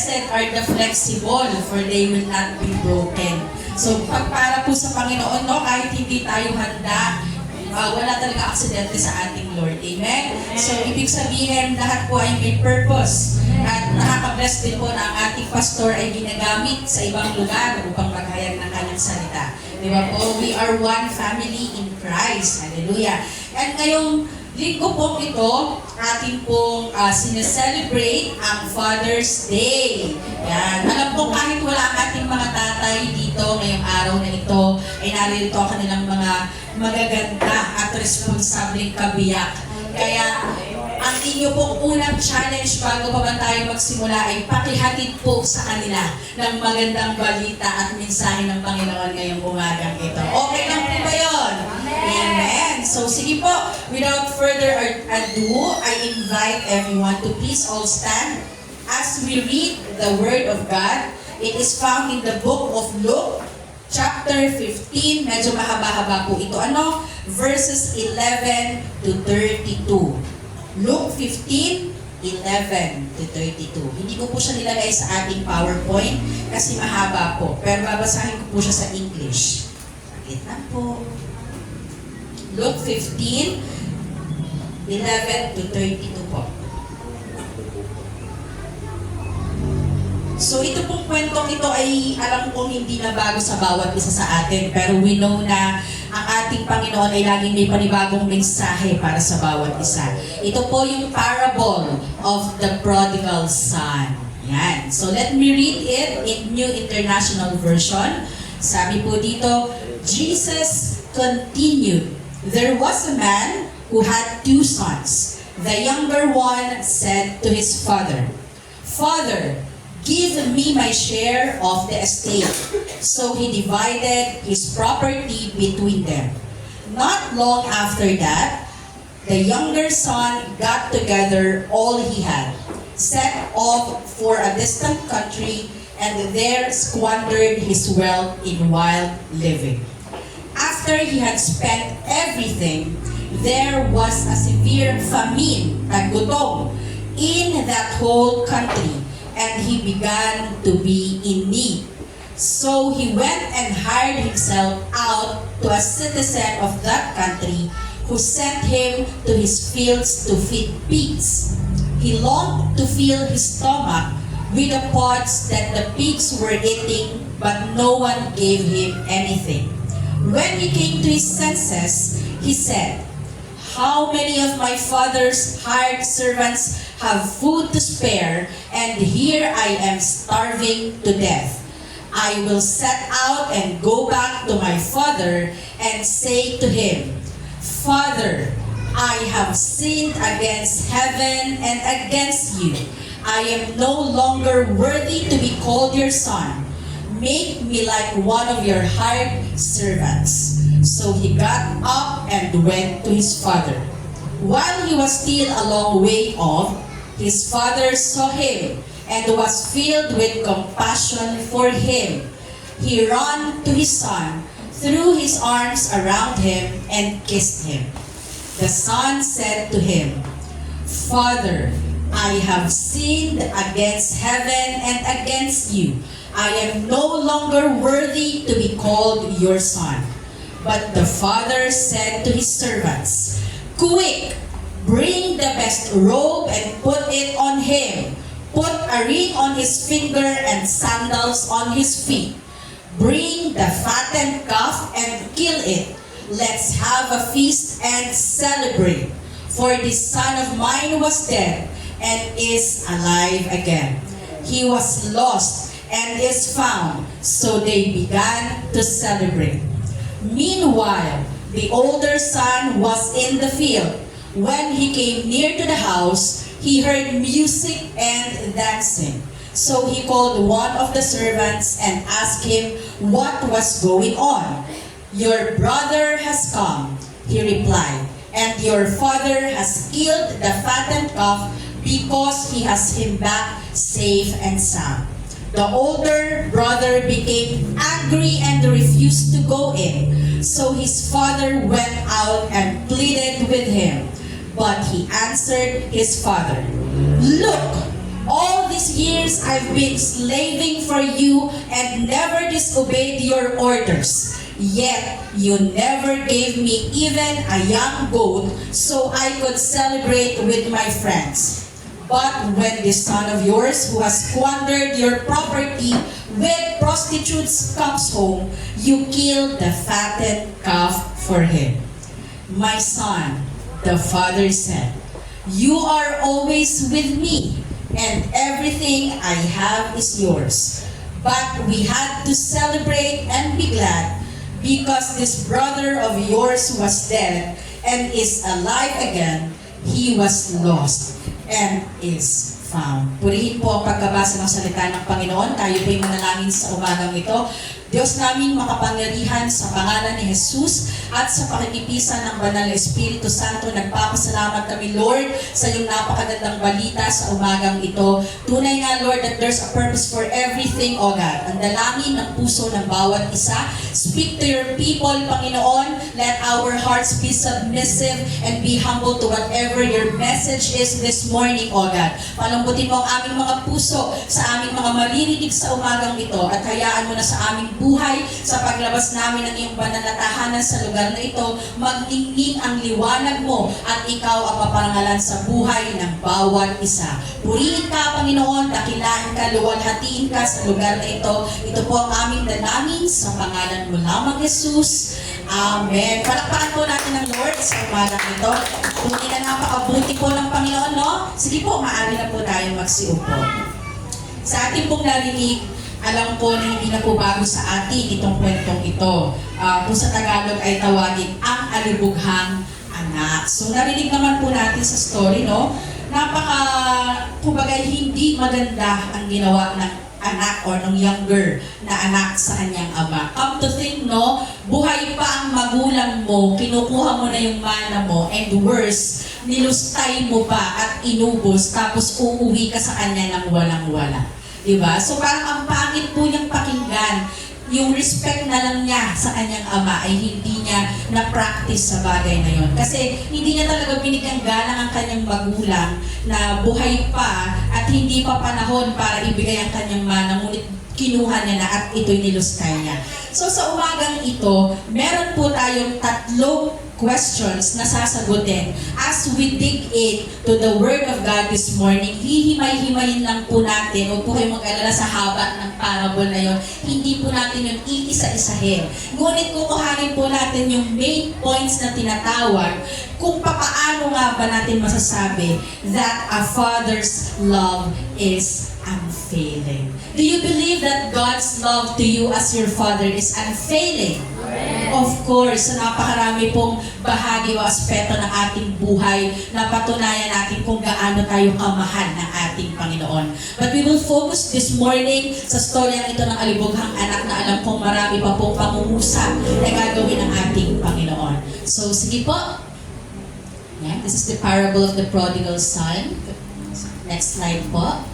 Blessed are the flexible, for they will not be broken. So, para po sa Panginoon, no, kahit hindi tayo handa, wala talaga aksidente sa ating Lord. Amen? So, ibig sabihin, lahat po ay may purpose. At nakaka-bless din po na ang ating pastor ay ginagamit sa ibang lugar upang maghayag ng kanyang salita. Di ba po? We are one family in Christ. Hallelujah. At ngayong linggo po ito, ating pong sineselebrate ang Father's Day. Yan. Alam po kahit wala ang ating mga tatay dito ngayong araw na ito, ay naririto ang kanilang mga magaganda at responsableng kabiyak. Kaya ang inyo pong unang challenge bago pa man tayo magsimula ay pakihatid po sa kanila ng magandang balita at mensahe ng Panginoon ngayong umagang ito. Okay lang po ba yun? Amen. So sige po, without further ado, I invite everyone to please all stand as we read the Word of God. It is found in the book of Luke, chapter 15. Medyo mahaba-haba po ito. Verses 11 to 32. Luke 15, 11 to 32. Hindi ko po siya nilagay sa ating PowerPoint kasi mahaba po. Pero babasahin ko po siya sa English. Saglit lang po. Luke 15, 11 to 32 po. So ito pong kwentong ito ay alam kong hindi na bago sa bawat isa sa atin. Pero we know na ang ating Panginoon ay laging may panibagong mensahe para sa bawat isa. Ito po yung parable of the prodigal son. Yan. So let me read it in New International Version. Sabi po dito, Jesus continued, "There was a man who had 2 sons. The younger one said to his father, 'Father, give me my share of the estate.' So he divided his property between them. Not long after that, the younger son got together all he had, set off for a distant country, and there squandered his wealth in wild living. After he had spent everything, there was a severe famine, gutom, in that whole country, and he began to be in need. So he went and hired himself out to a citizen of that country, who sent him to his fields to feed pigs. He longed to fill his stomach with the pods that the pigs were eating, but no one gave him anything. When he came to his senses, he said, 'How many of my father's hired servants have food to spare, and here I am starving to death. I will set out and go back to my father and say to him, Father, I have sinned against heaven and against you. I am no longer worthy to be called your son. Make me like one of your hired servants.' So he got up and went to his father. While he was still a long way off, his father saw him and was filled with compassion for him. He ran to his son, threw his arms around him, and kissed him. The son said to him, 'Father, I have sinned against heaven and against you. I am no longer worthy to be called your son.' But the father said to his servants, 'Quick! Bring the best robe and put it on him. Put a ring on his finger and sandals on his feet. Bring the fattened calf and kill it. Let's have a feast and celebrate. For this son of mine was dead and is alive again. He was lost and is found.' So they began to celebrate. Meanwhile, the older son was in the field. When he came near to the house, he heard music and dancing. So he called one of the servants and asked him what was going on. 'Your brother has come,' he replied, 'and your father has killed the fattened calf because he has him back safe and sound.' The older brother became angry and refused to go in. So his father went out and pleaded with him. But he answered his father, 'Look, All these years I've been slaving for you and never disobeyed your orders. Yet you never gave me even a young goat so I could celebrate with my friends. But when this son of yours who has squandered your property with prostitutes comes home, you kill the fattened calf for him. My son, the father said, you are always with me, and everything I have is yours. But we had to celebrate and be glad because this brother of yours was dead and is alive again. He was lost and is found. Purihin po ang pagkabasa ng salita ng Panginoon. Tayo po'y manalangin sa umagang ito. Diyos namin makapangyarihan sa pangalan ni Jesus at sa pakikipisan ng Banal na Espiritu Santo, nagpapasalamat kami, Lord, sa iyong napakagandang balita sa umagang ito. Tunay nga, Lord, that there's a purpose for everything, O God. Ang dalangin ng puso ng bawat isa. Speak to your people, Panginoon. Let our hearts be submissive and be humble to whatever your message is this morning, O God. Palambutin mo ang aming mga puso sa aming mga maririnig sa umagang ito at hayaan mo na sa aming buhay, sa paglabas namin ng iyong banal na tahanan sa lugar na ito, magingning ang liwanag mo at ikaw ang paparangalan sa buhay ng bawat isa. Purihin ka, Panginoon, dakilain ka, luwalhatiin ka sa lugar na ito. Ito po ang aming dalangin sa pangalan mo lamang, Jesus. Amen. Palakpakan po natin ang Lord sa umagang ito. Tunay na napakabuti po ng Panginoon, no? Sige po, maaari na po tayo magsiupo. Sa ating pong narinig, alam ko na hindi na po bago sa atin itong kwentong ito. Kung sa Tagalog ay tawagin ang alibughang anak. So narinig naman po natin sa story, no? Kumbaga hindi maganda ang ginawa ng anak or ng younger na anak sa kanyang ama. Come to think, no? Buhay pa ang magulang mo, kinukuha mo na yung mana mo, and worse, nilustay mo pa at inubos, tapos uuwi ka sa kanya ng walang-wala. Diba? So parang ang pangit po niyang pakinggan, yung respect na lang niya sa kanyang ama ay hindi niya na-practice sa bagay na yon. Kasi hindi niya talaga binigyang galang ang kanyang magulang na buhay pa at hindi pa panahon para ibigay ang kanyang mana, ngunit kinuha niya na at ito'y nilustay niya. So sa umagang ito, meron po tayong tatlong questions na sasagutin as we dig in to the Word of God this morning. Hihimay-himayin lang po natin. Huwag po kayo mag-alala sa haba ng parable na yon. Hindi po natin yung iisa-isahin. Ngunit kukuhanin po natin yung main points na tinatawag kung papaano nga ba natin masasabi that a father's love is unfailing. Do you believe that God's love to you as your father is unfailing? Of course, sa napakarami pong bahagi o aspeto ng ating buhay na patunayan natin kung gaano tayo kamahal ng ating Panginoon. But we will focus this morning sa storyang ito ng alibughang anak na alam kong marami pa pong pangungusap na gagawin ng ating Panginoon. So, sige po. Yeah, this is the parable of the prodigal son. Next slide po.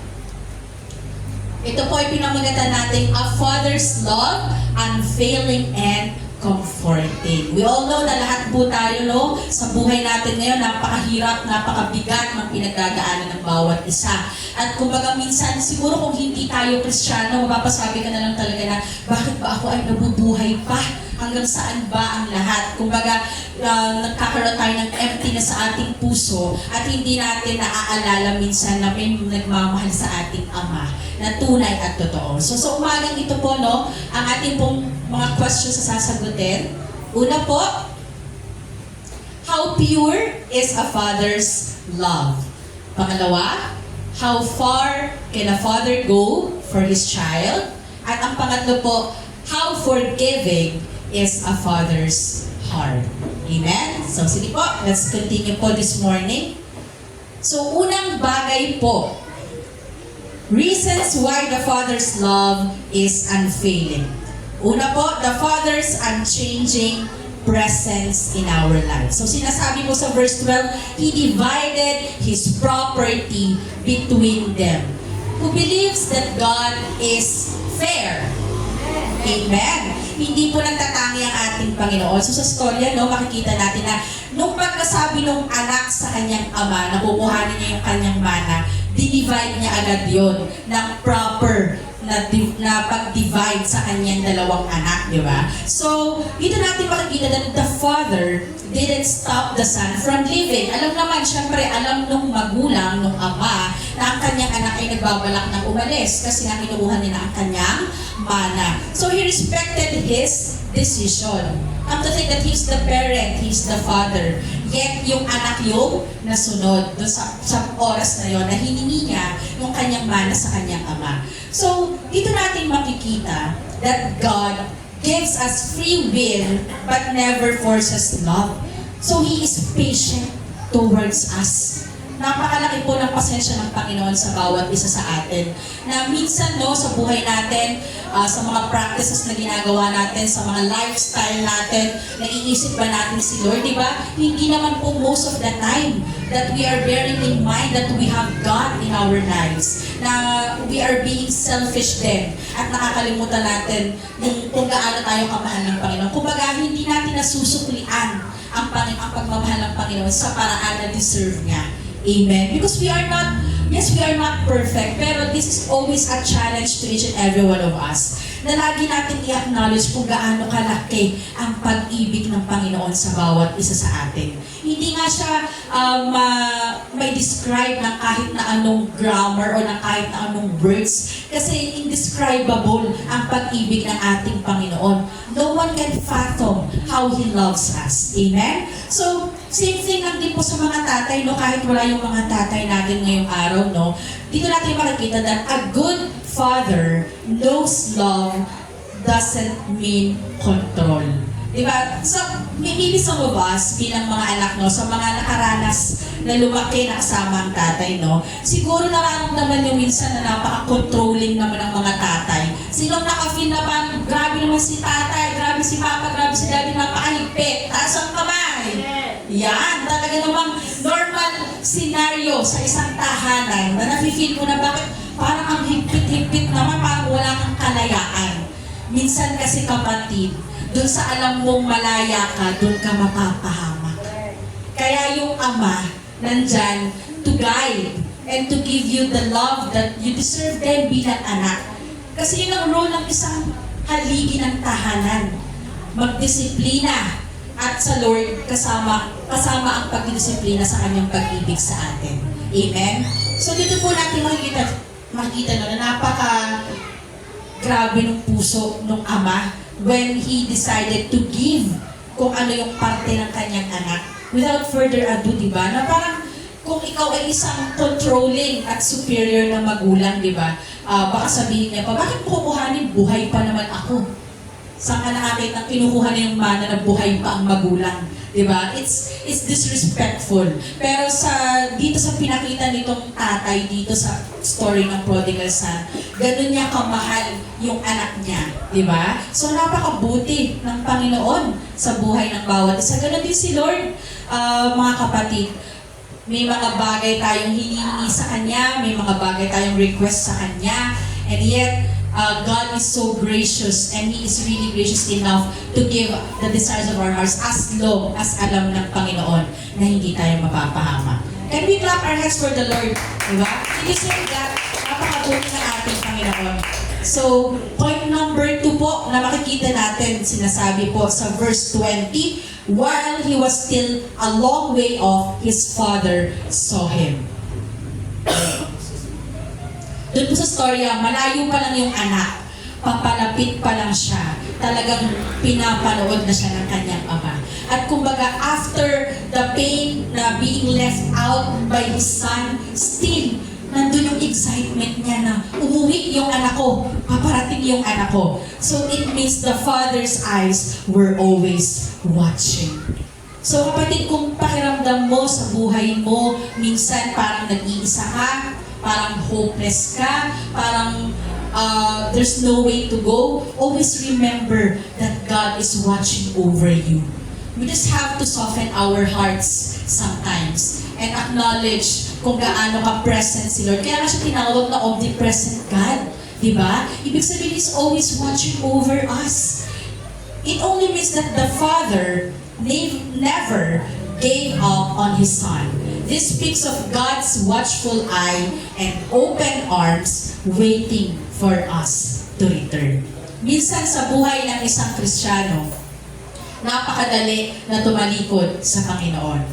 Ito po ay pinamagatan natin, a father's love, unfailing and comforting. We all know na lahat po tayo, no, sa buhay natin ngayon, napakahirap, napakabigat ng pinagdadaanan ng bawat isa. At kumbaga minsan, siguro kung hindi tayo Kristiyano, mapapasabi ka na lang talaga na, bakit ba ako ay nabubuhay pa? Hanggang saan ba ang lahat? Kumbaga, nagkakaroon tayo ng emptiness sa ating puso at hindi natin naaalala minsan na may nagmamahal sa ating Ama na tunay at totoo. So sa umagang ito po, no, ang ating pong mga questions sa sasagutin. Una po, how pure is a father's love? Pangalawa, how far can a father go for his child? At ang pangatlo po, how forgiving is a father's heart. Amen? So sige po, let's continue po this morning. So unang bagay po, reasons why the Father's love is unfailing. Una po, the Father's unchanging presence in our lives. So sinasabi po sa verse 12, He divided His property between them. Who believes that God is fair? Amen. Hindi po nagtatangi ang ating Panginoon. So sa storya, no, makikita natin na nung pagkasabi ng anak sa kanyang ama, nakukuhanin niya yung kanyang mana, dinivide niya agad yon ng proper na pag-divide sa kanyang dalawang anak, di ba? So, dito natin makikita that the father didn't stop the son from living. Alam naman, syempre, alam nung magulang, nung ama, na ang kanyang anak ay nagbabalak ng umalis kasi nga kinukuha nila ang kanyang mana. So, he respected his decision. Come to think that he's the parent, he's the father. Yet, yung anak yung nasunod doon sa oras na yon na hiningi niya yung kanyang mana sa kanyang ama. So, dito natin makikita that God gives us free will but never forces love. So, He is patient towards us. Napakalaki po ng pasensya ng Panginoon sa bawat isa sa atin. Na minsan sa buhay natin, sa mga practices na ginagawa natin, sa mga lifestyle natin, naiisip ba natin si Lord, di ba? Hindi naman po most of the time that we are bearing in mind that we have God in our lives. Na we are being selfish din. At nakakalimutan natin kung gaano tayo kamahal ng Panginoon. Kumbaga, hindi natin nasusuklian ang pagmamahal ng Panginoon sa paraan na deserve niya. Amen. Because we are not perfect, pero this is always a challenge to each and every one of us. Na lagi natin i-acknowledge kung gaano kalaki ang pag-ibig ng Panginoon sa bawat isa sa atin. Hindi nga siya may describe ng kahit na anong grammar o ng kahit na anong words. Kasi indescribable ang pag-ibig ng ating Panginoon. No one can fathom how He loves us. Amen? So, same thing lang din po sa mga tatay, kahit wala yung mga tatay natin ngayong araw, dito natin makikita that a good father knows love doesn't mean control. Diba? So, maybe some of us, bilang mga anak, sa mga nakaranas na lumaki na kasama ang tatay, siguro nararamdaman nyo minsan na napaka-controlling naman ang mga tatay. Sinong nakafeel na parang, grabe naman si tatay, grabe si papa, grabe si daddy, napakahigpit, taas ang kamay. Yan, talaga namang normal scenario sa isang tahanan na nafe-feel mo na bakit parang ang higpit-higpit naman, parang wala kang kalayaan. Minsan kasi kapatid, doon sa alam mong malaya ka, doon ka mapapahamak. Kaya yung ama, nandyan to guide and to give you the love that you deserve din bilang anak. Kasi yun ang role ng isang haligi ng tahanan. Magdisiplina at sa Lord kasama ang pagdisiplina sa kanyang pag-ibig sa atin. Amen? So dito po natin makikita na napaka grabe ng puso ng ama when he decided to give kung ano yung parte ng kanyang anak. Without further ado, diba? Na parang kung ikaw ay isang controlling at superior na magulang, diba? Baka sabihin niya pa, bakit mo kukuhanin? Buhay pa naman ako. Saan ka nakakita kinukuha na yung mana na buhay pa ang magulang? Diba? It's disrespectful. Pero dito sa pinakita nitong tatay, dito sa story ng prodigal son, ganun niya kamahal yung anak niya. Diba? So napakabuti ng Panginoon sa buhay ng bawat isa. Ganun din si Lord, mga kapatid. May mga bagay tayong hinihingi sa Kanya, may mga bagay tayong request sa Kanya, and yet, God is so gracious and He is really gracious enough to give the desires of our hearts as long as alam ng Panginoon na hindi tayo mapapahama. Can we clap our hands for the Lord? Diba? He deserves that. Napakabuti ng ating Panginoon. So, point number 2 po na makikita natin, sinasabi po sa verse 20, while he was still a long way off, his father saw him. Doon po sa storya, malayo pa lang yung anak, papalapit pa lang siya, talagang pinapanood na siya ng kanyang ama. At kumbaga, after the pain na being left out by his son, still, nandun yung excitement niya na umuwi yung anak ko, paparating yung anak ko. So it means the father's eyes were always watching. So kapatid, kung pakiramdam mo sa buhay mo, minsan parang nag-iisa ka, parang hopeless ka, parang there's no way to go, always remember that God is watching over you. We just have to soften our hearts sometimes and acknowledge kung gaano ka-present si Lord. Kaya nga siya tinawag na omnipresent God. Diba? Ibig sabihin is always watching over us. It only means that the Father never gave up on His Son. This speaks of God's watchful eye and open arms waiting for us to return. Minsan sa buhay ng isang Kristiyano, napakadali na tumalikod sa Panginoon.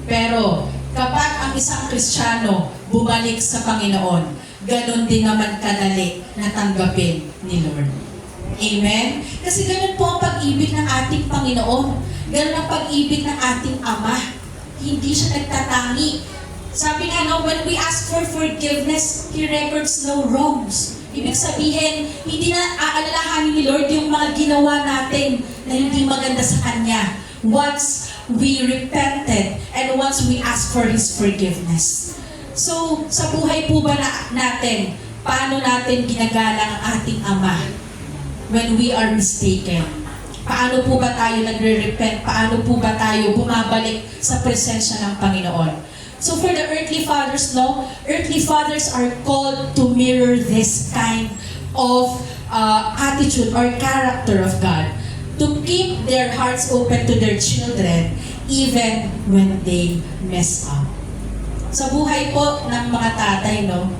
Pero kapag ang isang Kristiyano bumalik sa Panginoon, ganon din naman kadali na tanggapin ni Lord. Amen? Kasi ganon po ang pag-ibig ng ating Panginoon. Ganon ang pag-ibig ng ating Ama. Hindi siya nagtatangi. Sabi nga, no, when we ask for forgiveness, He records no wrongs. Ibig sabihin, hindi na aalalahanin ni Lord yung mga ginawa natin na hindi maganda sa Kanya. Once we repented and once we ask for His forgiveness. So, sa buhay po ba natin, paano natin ginagalang ang ating Ama when we are mistaken? Paano po ba tayo nagre-repent? Paano po ba tayo bumabalik sa presensya ng Panginoon? So for the earthly fathers, no, earthly fathers are called to mirror this kind of attitude or character of God. To keep their hearts open to their children even when they mess up. Sa buhay po ng mga tatay, no,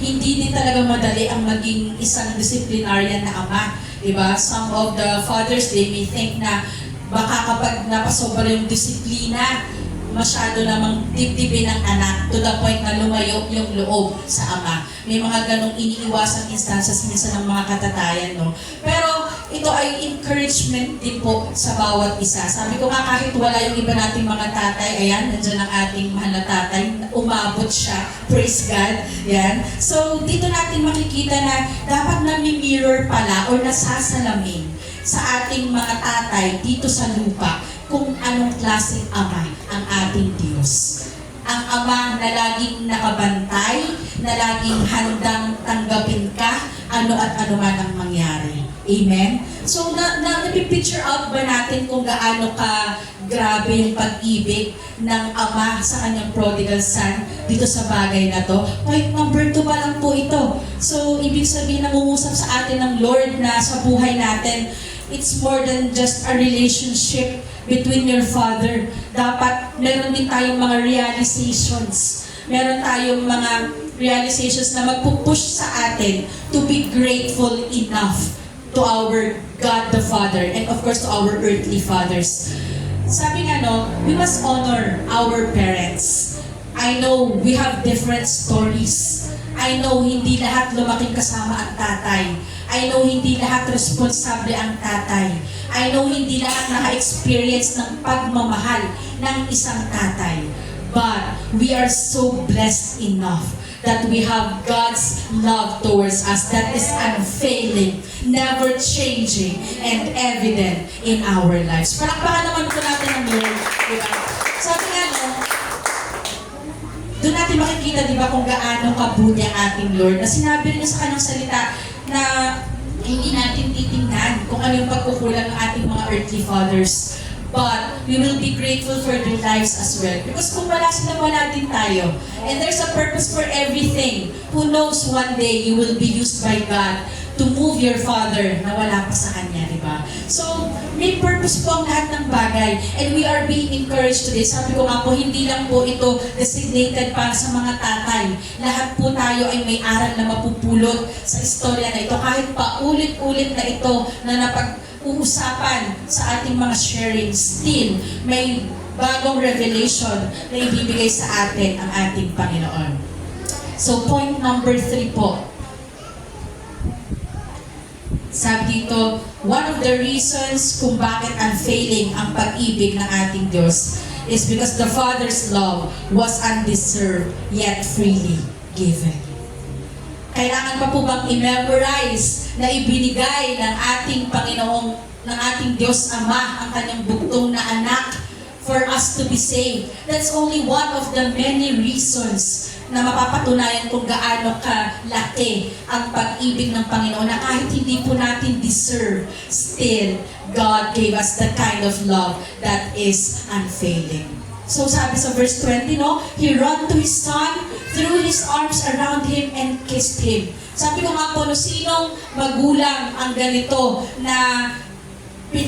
hindi din talaga madali ang maging isang disciplinarian na ama. Diba? Some of the fathers, they may think na baka kapag napasobra yung disiplina, masyado namang dibdibin ng anak to the point na lumayo yung loob sa ama. May mga ganong iniiwasang instances minsan ng mga katatayan, no? Pero ito ay encouragement din po sa bawat isa. Sabi ko nga, kahit wala yung iba nating mga tatay, ayan, nandiyan ang ating mahal na tatay, umabot siya, praise God, yan. So, dito natin makikita na dapat nami-mirror pala or nasasalamin sa ating mga tatay dito sa lupa kung anong klaseng ama ang ating Diyos. Ang Ama na laging nakabantay, na laging handang tanggapin ka, ano at ano man ang mangyari. Amen? So, napipicture out ba natin kung gaano ka grabe yung pag-ibig ng Ama sa kanyang prodigal son dito sa bagay na to? Point number 2 pa lang po ito. So, ibig sabihin, nangungusap sa atin ng Lord na sa buhay natin, it's more than just a relationship between your father. Dapat meron din tayong mga realizations. Meron tayong mga realizations na magpupush sa atin to be grateful enough to our God the Father and of course to our earthly fathers. Sabi nga, no, we must honor our parents. I know we have different stories. I know hindi lahat lumaking kasama ang tatay. I know hindi lahat responsable ang tatay. I know hindi lahat naka-experience ng pagmamahal ng isang tatay. But we are so blessed enough that we have God's love towards us that is unfailing, never changing, and evident in our lives. Palakpakan naman po natin ang Lord. Diba? Sabi nga, no, doon natin makikita, di ba, kung gaano kabuti ang ating Lord, na sinabi rin sa kanyang salita na hindi natin titingnan kung ano yung pagkukulang ng ating mga earthly fathers. But we will be grateful for their lives as well. Because kung wala sila, wala din tayo. And there's a purpose for everything. Who knows, one day you will be used by God to move your father na wala pa sa kanya, di ba? So, may purpose po ang lahat ng bagay. And we are being encouraged today. Sabi ko nga po, hindi lang po ito designated para sa mga tatay. Lahat po tayo ay may aral na mapupulot sa istorya na ito. Kahit pa ulit-ulit na ito na napag-uusapan sa ating mga sharing, still may bagong revelation na ibibigay sa atin ang ating Panginoon. So, point number 3 po. Sabi dito, one of the reasons kung bakit unfailing ang pag-ibig ng ating Diyos is because the Father's love was undeserved yet freely given. Kailangan pa po bang i-memorize na ibinigay ng ating Panginoong, ng ating Diyos Ama ang kanyang bugtong na anak for us to be saved? That's only one of the many reasons na mapapatunayan kung gaano kalaki ang pag-ibig ng Panginoon na kahit hindi po natin deserve, still, God gave us the kind of love that is unfailing. So sabi sa verse 20, no, He ran to His Son, threw His arms around Him, and kissed Him. Sabi ko nga po, no, sinong magulang ang ganito na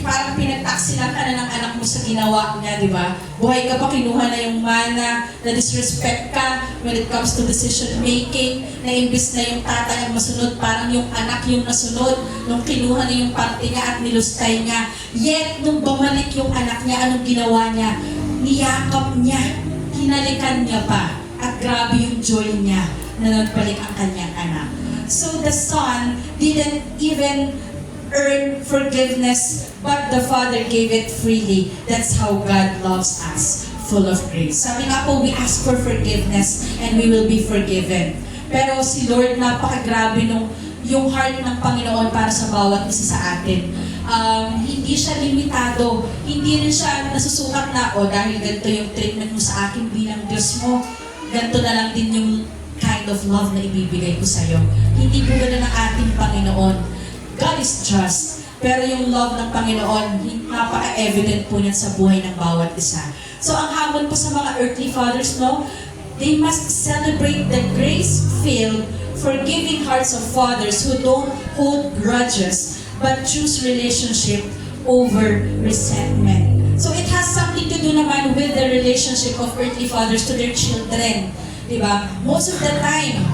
parang pinagtaksilan ka na ng anak mo sa ginawa niya, di ba? Buhay ka pa, kinuha na yung mana, na-disrespect ka when it comes to decision making, na imbis na yung tatay ang masunod, parang yung anak yung nasunod, nung kinuha na yung parte niya at nilustay niya. Yet, nung bumalik yung anak niya, anong ginawa niya? Niyakap niya, hinalikan niya pa, at grabe yung joy niya na nagbalik ang kanyang anak. So the son didn't even earn forgiveness, but the Father gave it freely. That's how God loves us, full of grace. Sabi nga po, we ask for forgiveness and we will be forgiven. Pero si Lord, napakagrabe nung yung heart ng Panginoon para sa bawat isa sa atin. Hindi siya limitado. Hindi rin siya nasusukat na, dahil ganito yung treatment mo sa akin bilang Diyos mo, ganito na lang din yung kind of love na ibibigay ko sa'yo. Hindi po ganun ang ating Panginoon. God is just. Pero yung love ng Panginoon, napaka-evident po niyan sa buhay ng bawat isa. So ang hamon po sa mga earthly fathers, no? They must celebrate the grace-filled, forgiving hearts of fathers who don't hold grudges, but choose relationship over resentment. So it has something to do naman with the relationship of earthly fathers to their children. Diba? Most of the time,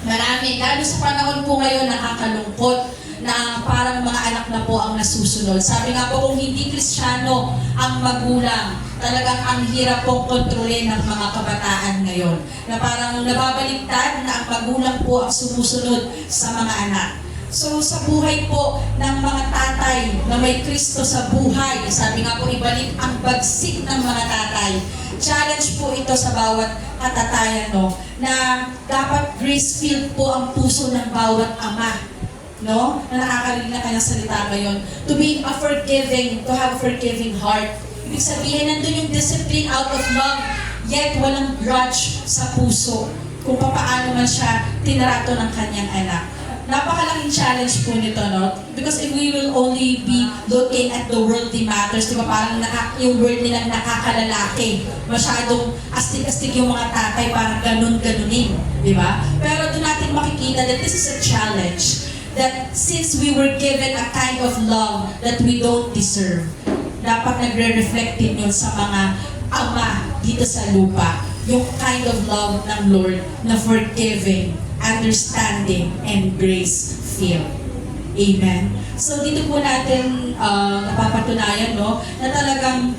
marami, lalo sa panahon po ngayon, nakakalungkot, na parang mga anak na po ang nasusunod. Sabi nga po, kung hindi Kristiyano ang magulang, talagang ang hirap pong kontrolin ng mga kabataan ngayon. Na parang nababaliktad na ang magulang po ang sumusunod sa mga anak. So sa buhay po ng mga tatay na may Kristo sa buhay, sabi nga po, ibalik ang bagsik ng mga tatay. Challenge po ito sa bawat katatayan, no? Na dapat grace-filled po ang puso ng bawat ama, no? Na nakakarinig na kanyang salita ngayon. To be a forgiving, to have a forgiving heart. Ibig sabihin, nandun yung discipline out of love, yet walang grudge sa puso kung paano man siya tinrato ng kanyang anak. Napakalaking challenge po nito, no? Because if we will only be looking at the worldly matters, di ba parang yung word nilang nakakalalaki, masyadong astig-astig yung mga tatay, parang ganun-ganunin, di ba? Pero doon natin makikita that this is a challenge, that since we were given a kind of love that we don't deserve, dapat nagre-reflect din yun sa mga ama dito sa lupa, yung kind of love ng Lord na forgiving, understanding, and grace-filled. Amen? So dito po natin napapatunayan, no, na talagang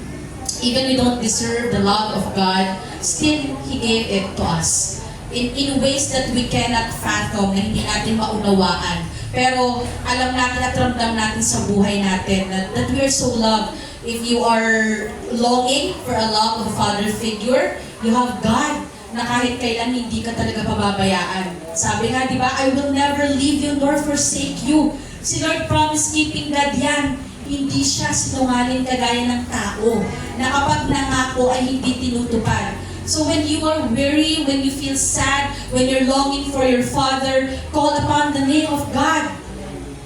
even we don't deserve the love of God, still He gave it to us. In ways that we cannot fathom, na hindi natin maunawaan. Pero alam natin at ramdam natin sa buhay natin that we are so loved. If you are longing for a love of a father figure, you have God na kahit kailan hindi ka talaga pababayaan. Sabi nga, di ba, I will never leave you nor forsake you. Si Lord promise-keeping God yan. Hindi siya sinungaling kagaya ng tao na kapag nangako ay hindi tinutupad. So when you are weary, when you feel sad, when you're longing for your Father, call upon the name of God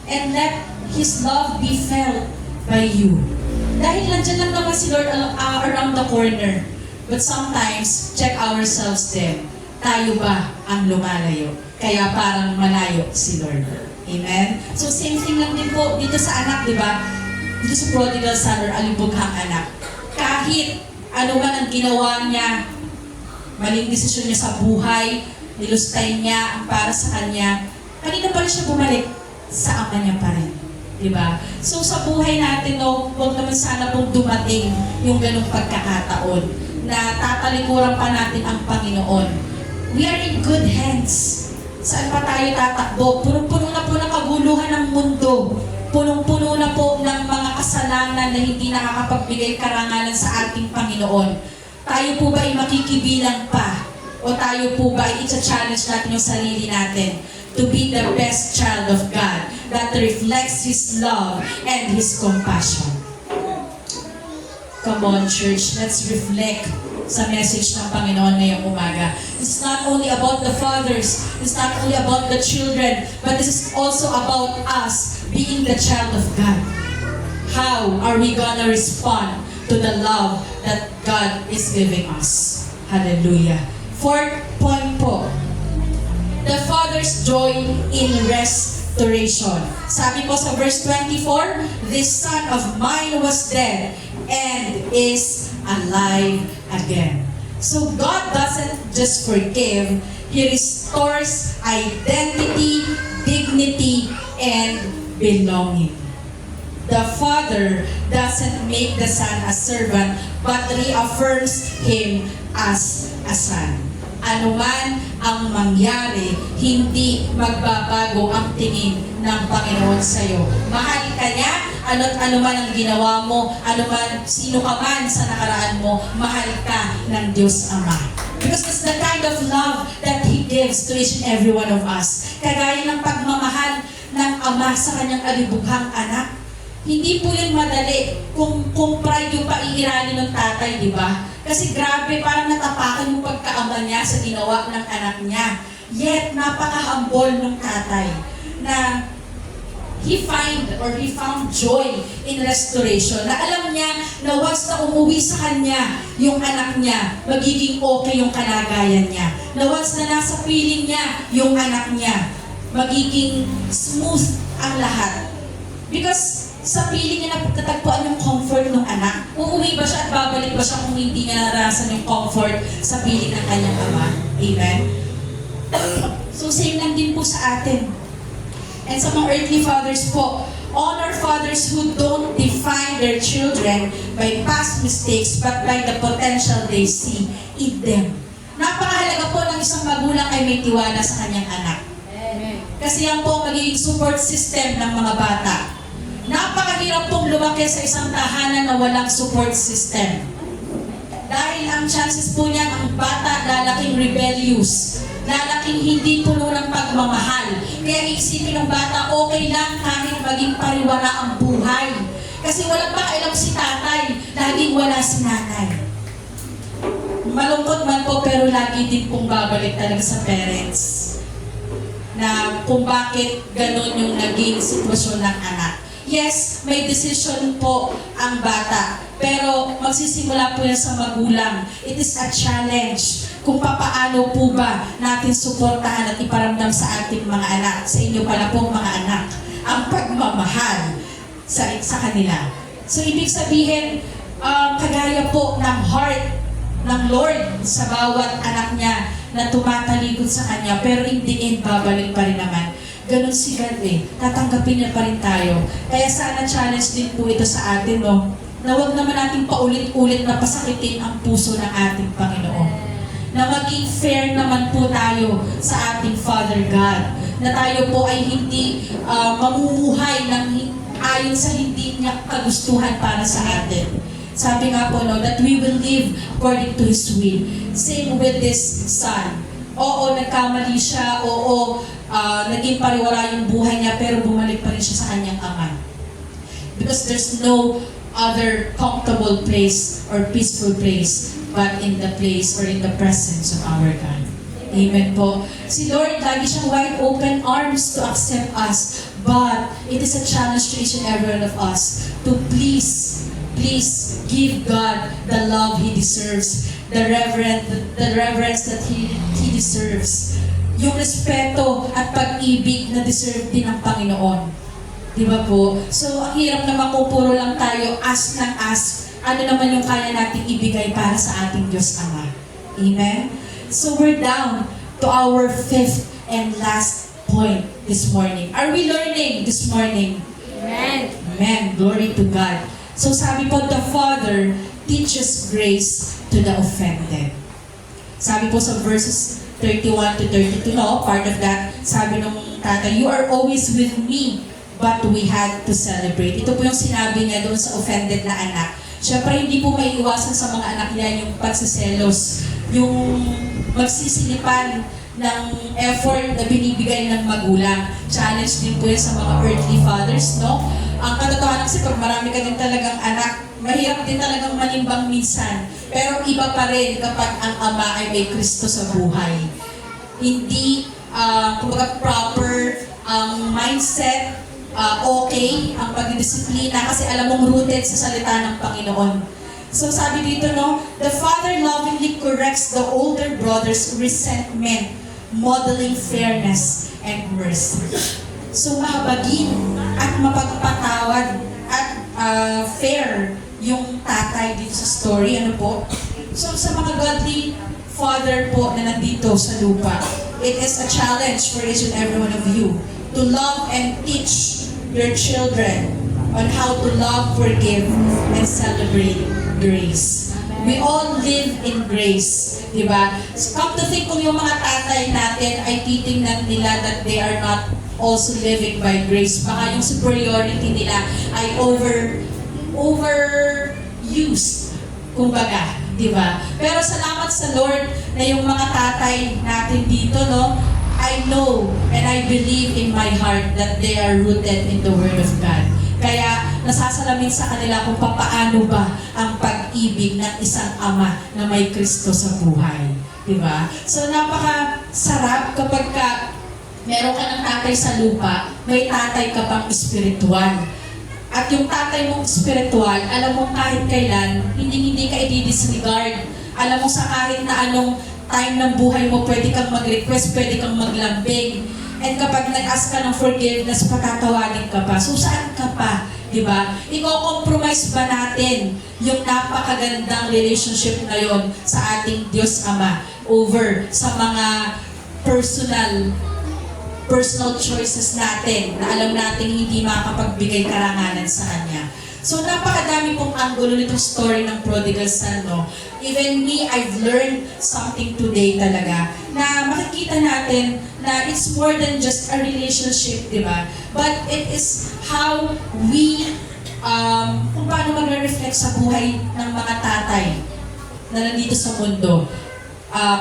and let His love be felt by you. Dahil nandiyan lang naman si Lord around the corner. But sometimes, check ourselves din. Tayo ba ang lumalayo? Kaya parang malayo si Lord. Amen? So same thing lang din po dito sa anak, di ba? Dito sa prodigal son or alibughang anak. Kahit ano man ang ginawa niya, maling desisyon niya sa buhay, nilustay niya ang para sa kanya, kanina pa rin siya bumalik sa ama niya pa rin. Diba? So sa buhay natin, no, huwag naman sana pong dumating yung ganong pagkakataon na tatalikuran pa natin ang Panginoon. We are in good hands. Saan pa tayo tatakbo? Punong-puno na po ng kaguluhan ng mundo. Punong-puno na po ng mga kasalanan na hindi nakakapagbigay karangalan sa ating Panginoon. Tayo po ba ay makikibilang pa? O tayo po ba ay i-challenge natin yung sarili natin to be the best child of God that reflects His love and His compassion? Come on, church, let's reflect sa message ng Panginoon ngayong umaga. It's not only about the fathers, it's not only about the children, but this is also about us being the child of God. How are we gonna respond to the love that God is giving us? Hallelujah. Fourth point po, the father's joy in rest restoration. Sabi po sa verse 24, "This son of mine was dead and is alive again." So God doesn't just forgive, He restores identity, dignity, and belonging. The Father doesn't make the Son a servant, but reaffirms Him as a Son. Ano man ang mangyari, hindi magbabago ang tingin ng Panginoon sa iyo. Mahal ka niya, ano't ano man ang ginawa mo, ano man, sino ka man sa nakaraan mo, mahal ka ng Diyos Ama. Because that's the kind of love that He gives to each and every one of us. Kagaya ng pagmamahal ng Ama sa kanyang alibughang anak. Hindi po yun madali kung pride yung paiirali ng tatay, di ba? Kasi grabe, parang natapakan yung pagkaama niya sa ginawa ng anak niya. Yet, napaka-humble ng tatay na he found joy in restoration. Na alam niya na once na umuwi sa kanya yung anak niya, magiging okay yung kalagayan niya. Na once na nasa piling niya yung anak niya, magiging smooth ang lahat. Because sa piling niya natatagpuan yung comfort ng anak. Uuwi ba siya at babalik ba siya kung hindi niya naranasan yung comfort sa piling ng kanyang ama? Amen? So same lang din po sa atin. And sa mga earthly fathers po, honor fathers who don't define their children by past mistakes but by the potential they see in them. Napakahalaga po ng isang magulang ay may tiwala sa kanyang anak. Kasi yan po magiging support system ng mga bata. Napakahirap pong lumaki sa isang tahanan na walang support system. Dahil ang chances po niyan, ang bata lalaking rebellious, lalaking hindi puno ng pagmamahal. Kaya isipin ng bata, okay lang kahit maging pariwara ang buhay. Kasi walang pakailam si tatay, laging wala si nanay. Malungkot man po, pero lagi din pong babalik talaga sa parents na kung bakit ganun yung naging sitwasyon ng anak. Yes, may decision po ang bata, pero magsisimula po yan sa magulang. It is a challenge kung papaano po ba natin suportahan at iparamdam sa ating mga anak, sa inyo pala pong mga anak, ang pagmamahal sa kanila. So, ibig sabihin, kagaya po ng heart ng Lord sa bawat anak niya na tumatalikod sa Kanya, pero in the end, babalik pa rin naman. Ganon si God tatanggapin niya pa rin tayo. Kaya sana challenge din po ito sa atin, no? Na huwag naman natin paulit-ulit na pasakitin ang puso ng ating Panginoon. Na maging fair naman po tayo sa ating Father God. Na tayo po ay hindi mamumuhay ng ayon sa hindi niya kagustuhan para sa atin. Sabi nga po, no, that we will live according to His will. Same with this son. Oo, nagkamali siya, naging pariwara yung buhay niya, pero bumalik pa rin siya sa kanyang ama. Because there's no other comfortable place or peaceful place but in the place or in the presence of our God. Amen po. Si Lord, lagi siyang wide open arms to accept us, but it is a challenge to each and every one of us to please give God the love He deserves, the reverence that He deserves. Yung respeto at pag-ibig na deserve din ng Panginoon. Di ba po? So, ang hirap naman kung puro lang tayo ask ng ask, ano naman yung kaya nating ibigay para sa ating Diyos Ama. Amen? So, we're down to our fifth and last point this morning. Are we learning this morning? Amen. Amen. Glory to God. So, sabi po, the Father teaches grace to the offended. Sabi po sa verses 31 to 32, no? Part of that, sabi nung tatay, you are always with me, but we had to celebrate. Ito po yung sinabi niya doon sa offended na anak. Siyempre, hindi po maiiwasan sa mga anak niya yung pagsiselos, yung magsisilipan ng effort na binibigay ng magulang. Challenge din po yan sa mga earthly fathers, no? Ang katotohanan kasi pag marami ka din talagang anak, mahirap din talagang manimbang minsan. Pero iba pa rin kapag ang ama ay may Kristo sa buhay. Hindi, kumbaga proper ang mindset, okay ang pagdidisiplina kasi alam mong rooted sa salita ng Panginoon. So sabi dito, no, the father lovingly corrects the older brother's resentment, modeling fairness and mercy. So So mahabagin at mapagpatawad at fair yung tatay dito sa story. Ano po? So sa mga godly father po na nandito sa lupa, it is a challenge for each and every one of you to love and teach your children on how to love, forgive, and celebrate grace. We all live in grace, di ba? So, come to think, kung yung mga tatay natin ay titingnan nila that they are not also living by grace, baka yung superiority nila ay overused, kumbaga, di ba? Pero salamat sa Lord na yung mga tatay natin dito, no? I know and I believe in my heart that they are rooted in the Word of God. Kaya nasasalamin sa kanila kung paano ba ang pag-ibig ng isang ama na may Kristo sa buhay. Diba? So napaka-sarap kapag meron ka ng tatay sa lupa, may tatay ka pang espiritual. At yung tatay mong espiritual, alam mo kahit kailan, hindi ka i-disregard. Alam mo sa kahit na anong time ng buhay mo, pwede kang mag-request, pwede kang maglambing. And kapag nag-ask ka ng forgiveness, patatawanin ka pa. So saan ka pa? Diba? I-compromise ba natin yung napakagandang relationship na yon sa ating Diyos Ama over sa mga personal choices natin na alam natin hindi makapagbigay karangalan sa Kanya? So napakadami pong anggulo nitong story ng prodigal son, no? Even me, I've learned something today talaga na makikita natin na it's more than just a relationship, di ba? But it is how we, kung paano mag-reflect sa buhay ng mga tatay na nandito sa mundo.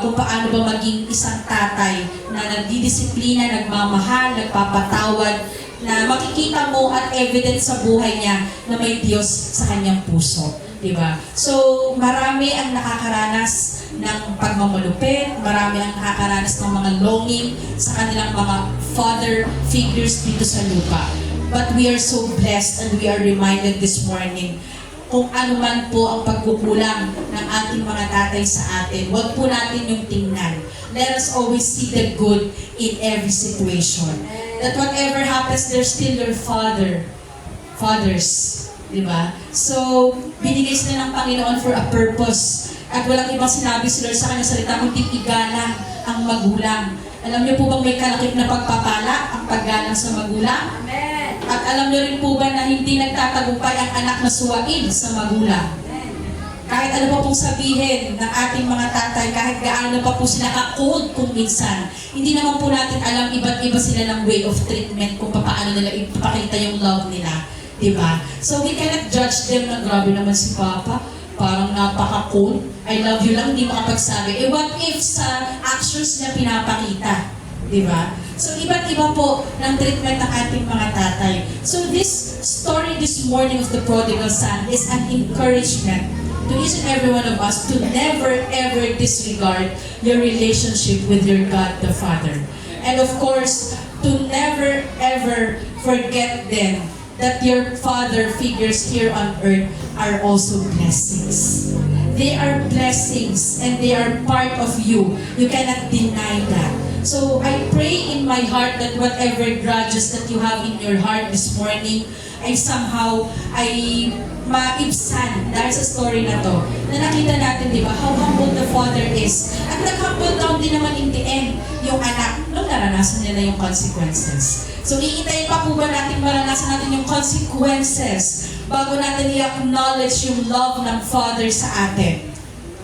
Kung paano ba maging isang tatay na nagdidisiplina, nagmamahal, nagpapatawad, na makikita mo at evidence sa buhay niya na may Diyos sa kanyang puso. Diba? So, marami ang nakakaranas ng pagmamalupit, marami ang nakakaranas ng mga longing sa kanilang mga father figures dito sa lupa. But we are so blessed and we are reminded this morning kung ano man po ang pagkukulang ng ating mga tatay sa atin, huwag po natin yung tingnan. Let us always see the good in every situation. That whatever happens, they're still your fathers. Diba? So, binigay sila ng Panginoon for a purpose. At walang ibang sinabi si Lord sa kanyang salita, kundi igalang ang magulang. Alam niyo po bang may kalakip na pagpapala ang paggalang sa magulang? Amen. At alam niyo rin po ba na hindi nagtatagumpay ang anak na suwain sa magulang? Kahit ano pa pong sabihin ng ating mga tatay, kahit gaano pa po sila ka-cold kung minsan, hindi naman po natin alam, iba't iba sila ng way of treatment kung paano nila ipapakita yung love nila. Diba? So we cannot judge them na grabe naman si Papa, parang napaka-cold, I love you lang, hindi makapagsabi. What if sa actions niya pinapakita? Diba? So iba't iba po ng treatment ng ating mga tatay. So this story this morning of the prodigal son is an encouragement to each and every one of us to never ever disregard your relationship with your God the Father. And of course, to never ever forget then that your father figures here on earth are also blessings. They are blessings and they are part of you. You cannot deny that. So I pray in my heart that whatever grudges that you have in your heart this morning ay somehow ay maibsan dahil sa story na to. Na nakita natin, di ba, how humble the father is. At nag-humble down din naman in the end yung anak nung naranasan nila yung consequences. So iintayin pa po ba natin maranasan natin yung consequences bago natin i-acknowledge yung love ng father sa atin?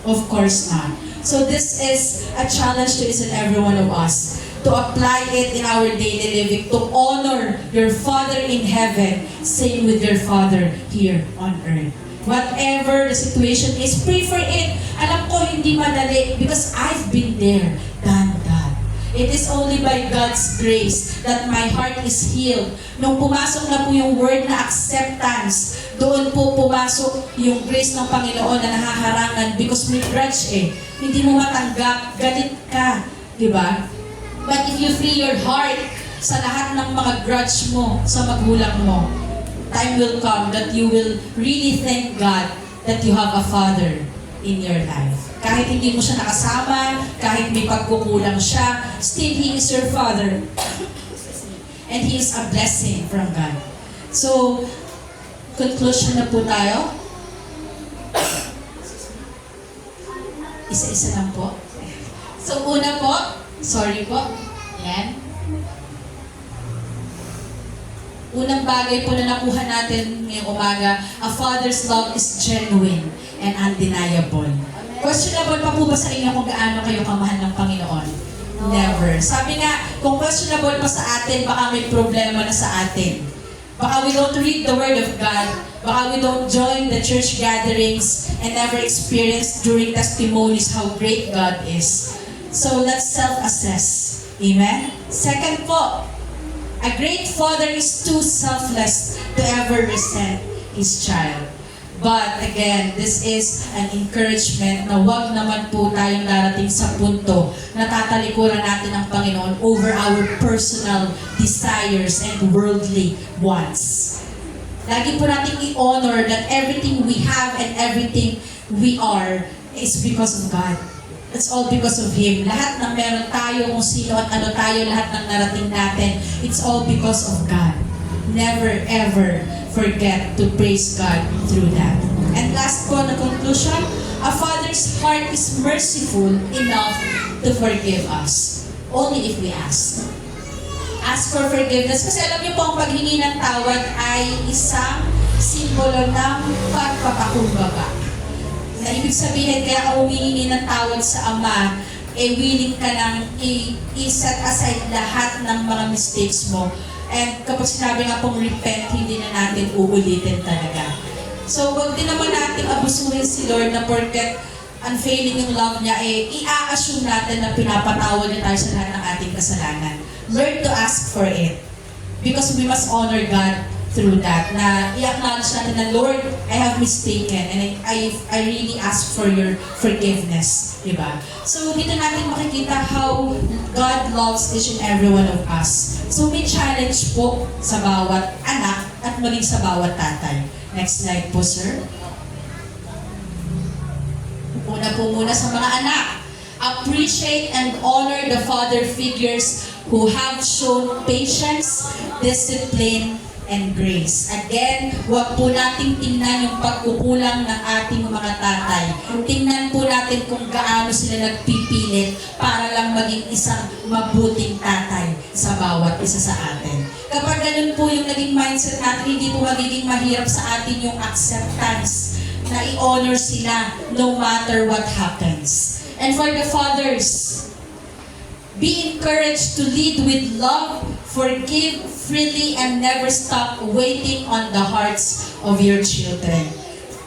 Of course not. So this is a challenge to each and every one of us to apply it in our daily living, to honor your Father in heaven, same with your Father here on earth. Whatever the situation is, pray for it. Alam ko hindi madali because I've been there, done that. It is only by God's grace that my heart is healed. Nung pumasok na po yung word na acceptance, doon po pumasok yung grace ng Panginoon na nahaharangan because may grudge eh. Hindi mo matanggap, galit ka, di ba? But if you free your heart sa lahat ng mga grudge mo sa magulang mo, time will come that you will really thank God that you have a Father in your life. Kahit hindi mo siya nakasama, kahit may pagkukulang siya, still He is your Father. and He is a blessing from God. So, conclusion na po tayo. Isa-isa lang po. So, una po, sorry po. Yan. Unang bagay po na nakuha natin ngayong umaga, a father's love is genuine and undeniable. Questionable pa po ba sa inyo kung gaano kayo kamahal ng Panginoon? Never. Sabi nga, kung questionable pa sa atin, baka may problema na sa atin. Baka we don't read the Word of God. Baka we don't join the church gatherings and never experience during testimonies how great God is. So let's self-assess. Amen? Second po, a great father is too selfless to ever resent his child. But again, this is an encouragement na wag naman po tayong darating sa punto na tatalikuran natin ang Panginoon over our personal desires and worldly wants. Lagi po natin i-honor that everything we have and everything we are is because of God. It's all because of Him. Lahat ng meron tayo, kung sino at ano tayo, lahat ng narating natin, it's all because of God. Never ever forget to praise God through that. And last po na conclusion, a father's heart is merciful enough to forgive us. Only if we ask. Ask for forgiveness. Kasi alam niyo po, ang paghingi ng tawad ay isang simbolo ng pagpapakumbaba. Na ibig sabihin, kaya ka humingi ng tawad sa Ama, willing ka nang i-set aside lahat ng mga mistakes mo. And kapag sinabi nga pong repent, hindi na natin uulitin talaga. So, wag din naman natin abusuhin si Lord na porket unfailing yung love niya, i-assume natin na pinapatawad niya tayo sa lahat ng ating kasalanan. Learn to ask for it. Because we must honor God through that. Na i-acknowledge natin na, Lord, I have mistaken and I really ask for your forgiveness. Diba? So, dito natin makikita how God loves each and every one of us. So, may challenge po sa bawat anak at maging sa bawat tatay. Next slide po, sir. Una po muna sa mga anak. Appreciate and honor the father figures who have shown patience, discipline, and grace. Again, huwag po nating tingnan yung pagkukulang ng ating mga tatay. Tingnan po natin kung gaano sila nagpipilit para lang maging isang mabuting tatay sa bawat isa sa atin. Kapag ganun po yung naging mindset natin, hindi po magiging mahirap sa atin yung acceptance na i-honor sila no matter what happens. And for the fathers, be encouraged to lead with love, forgive freely, and never stop waiting on the hearts of your children.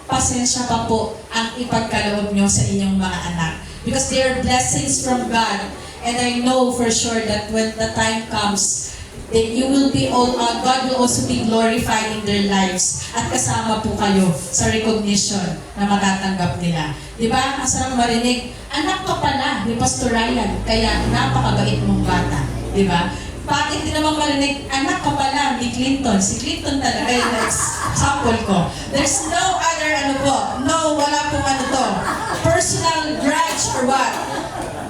Pasensya pa po ang ipagkaloob nyo sa inyong mga anak. Because they are blessings from God. And I know for sure that when the time comes, that you will be God will also be glorified in their lives at kasama po kayo sa recognition na matatanggap nila. Di ba? Ang sarap marinig, anak ka pala ni Pastor Ryan, kaya napakabait mong bata. Di ba? Bakit din naman marinig, anak ka pala ni Clinton. Si Clinton talaga yung example ko. There's no other wala pong personal grudge or what.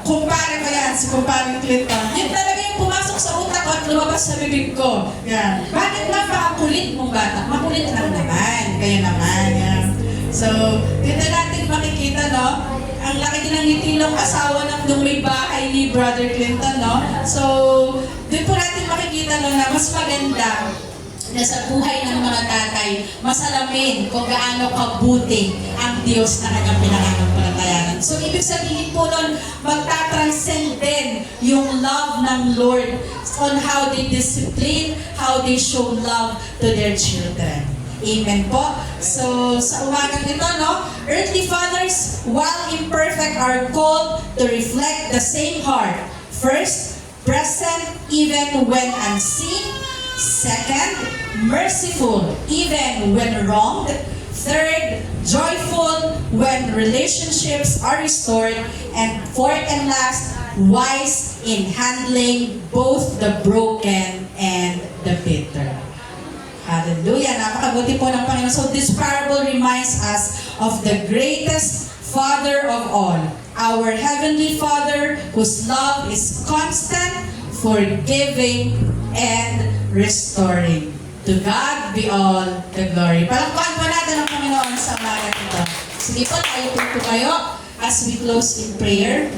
Kumpare ko yan, si kumpare Clinton. Yun talaga yung pumasok sa utak ko at lumabas sa bibig ko. Yan. Bakit napakakulit mong bata? Makulit lang naman. Kayo naman. Yan. So, dito natin makikita, no? Ang laki din ng ngiti ng asawa nung may bahay ni Brother Clinton, no? So, doon po natin makikita, no, na mas maganda na sa buhay ng mga tatay, masalamin kung gaano kabuti ang Diyos na kanyang pinananampalatayanan. So, ibig sabihin po nun, magtatranscend din yung love ng Lord on how they discipline, how they show love to their children. Amen po. So, sa umagang ito, no, earthly fathers, while imperfect, are called to reflect the same heart. First, present even when unseen. Second, merciful even when wronged. Third, joyful when relationships are restored. And fourth and last, wise in handling both the broken and the bitter. Hallelujah! Napakabuti po ng Panginoon. So this parable reminds us of the greatest Father of all, our Heavenly Father, whose love is constant, forgiving, and restoring. To God be all the glory. Palakpakan po natin ang Panginoon sa umaga ito. Sige po, tayo po tumayo as we close in prayer.